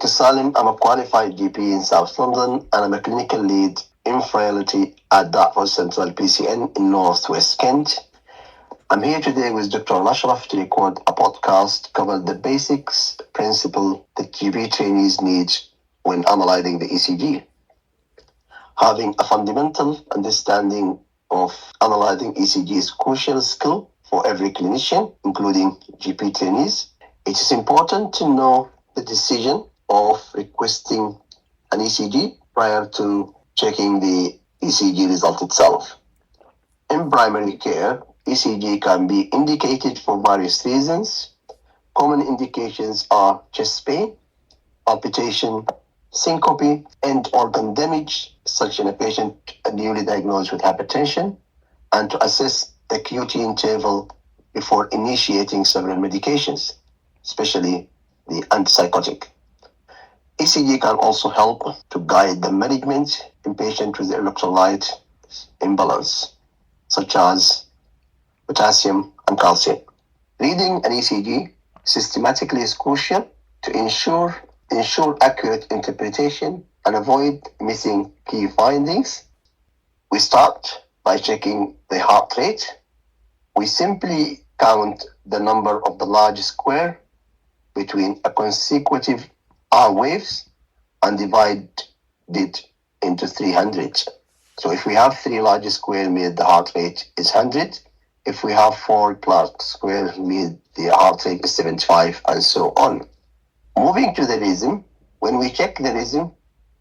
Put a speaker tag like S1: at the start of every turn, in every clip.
S1: Dr. Salim. I'm a qualified GP in South London, and I'm a clinical lead in frailty at Dartford Central PCN in Northwest Kent. I'm here today with Dr. Ashraf to record a podcast covering the basics principle that GP trainees need when analyzing the ECG. Having a fundamental understanding of analyzing ECG is a crucial skill for every clinician, including GP trainees. It is important to know the decision of requesting an ECG prior to checking the ECG result itself. In primary care, ECG can be indicated for various reasons. Common indications are chest pain, palpitation, syncope, and organ damage, such in a patient newly diagnosed with hypertension, and to assess the QT interval before initiating several medications, especially the antipsychotic. ECG can also help to guide the management in patients with electrolyte imbalance, such as potassium and calcium. Reading an ECG systematically is crucial to ensure accurate interpretation and avoid missing key findings. We start by checking the heart rate. We simply count the number of the large square between a consecutive R waves and divide it into 300. So if we have 3 large square, means the heart rate is 100. If we have 4 large square, means the heart rate is 75, and so on. Moving to the rhythm, when we check the rhythm,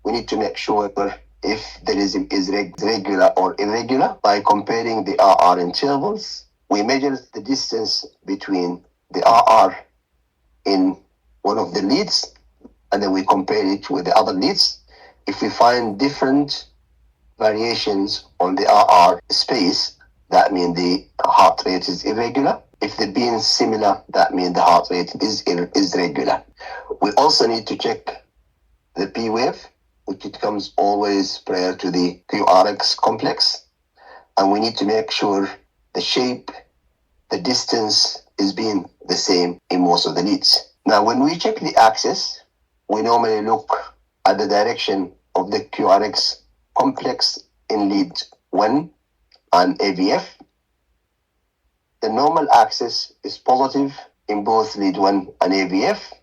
S1: we need to make sure if the rhythm is regular or irregular by comparing the RR intervals. We measure the distance between the RR in one of the leads, and then we compare it with the other leads. If we find different variations on the RR space, that means the heart rate is irregular. If they're being similar, that means the heart rate is regular. We also need to check the P wave, which it comes always prior to the QRX complex. And we need to make sure the shape, the distance is being the same in most of the leads. Now, when we check the axis, we normally look at the direction of the QRX complex in lead 1 and AVF. The normal axis is positive in both lead 1 and AVF.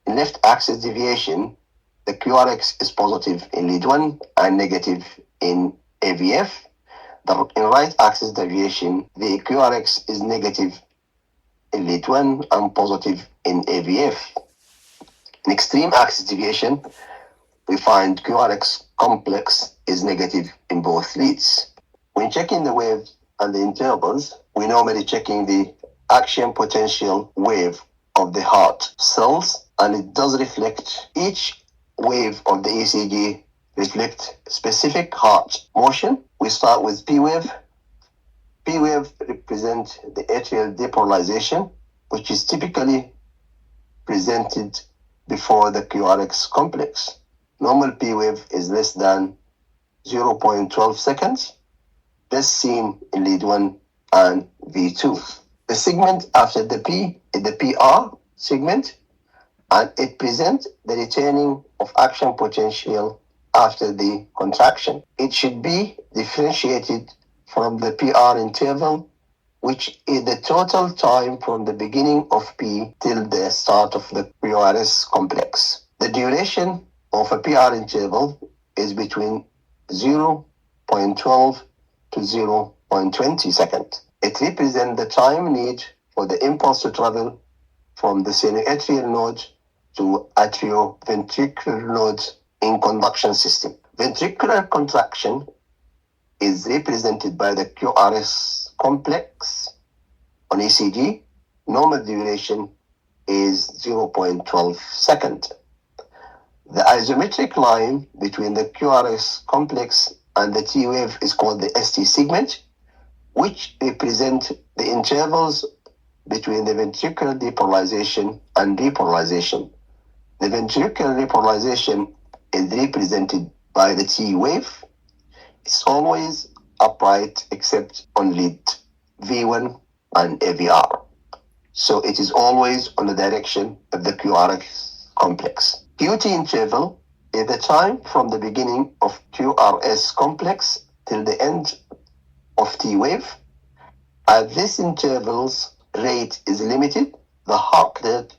S1: In left axis deviation, the QRX is positive in lead 1 and negative in AVF. In right axis deviation, the QRX is negative in lead 1 and positive in AVF. In extreme axis deviation, we find QRX complex is negative in both leads. When checking the wave and the intervals, we normally checking the action potential wave of the heart cells, and it does reflect each wave of the ECG reflect specific heart motion. We start with P wave. P wave represents the atrial depolarization, which is typically presented before the QRX complex. Normal P wave is less than 0.12 seconds, best seen in lead 1 and V2. The segment after the P is the PR segment, and it presents the returning of action potential after the contraction. It should be differentiated from the PR interval, which is the total time from the beginning of P till the start of the QRS complex. The duration of a PR interval is between 0.12 to 0.20 seconds. It represents the time need for the impulse to travel from the sinoatrial node to atrioventricular node in conduction system. Ventricular contraction is represented by the QRS complex on ECG. Normal duration is 0.12 seconds. The isometric line between the QRS complex and the T wave is called the ST segment, which represent the intervals between the ventricular depolarization and repolarization. The ventricular repolarization is represented by the T wave. It's always upright except on lead V1 and AVR. So it is always on the direction of the QRX complex. QT interval is the time from the beginning of QRS complex till the end of T wave. As this interval's rate is limited, the heart rate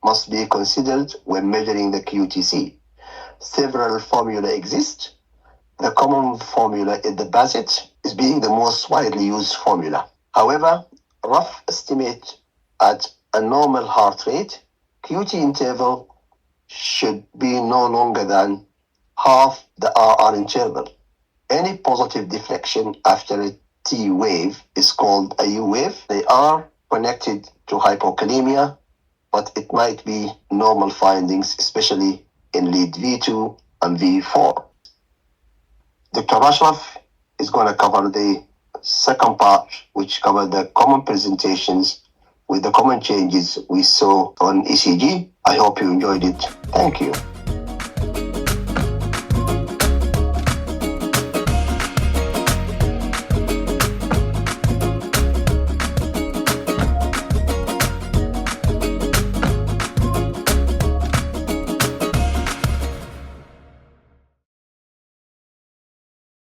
S1: must be considered when measuring the QTC. Several formulae exist. The common formula is the Bassett, is being the most widely used formula. However, rough estimate at a normal heart rate, QT interval should be no longer than half the RR interval. Any positive deflection after a T wave is called a U wave. They are connected to hypokalemia, but it might be normal findings, especially in lead V2 and V4. Dr. Ashraf is going to cover the second part, which covers the common presentations with the common changes we saw on ECG. I hope you enjoyed it. Thank you.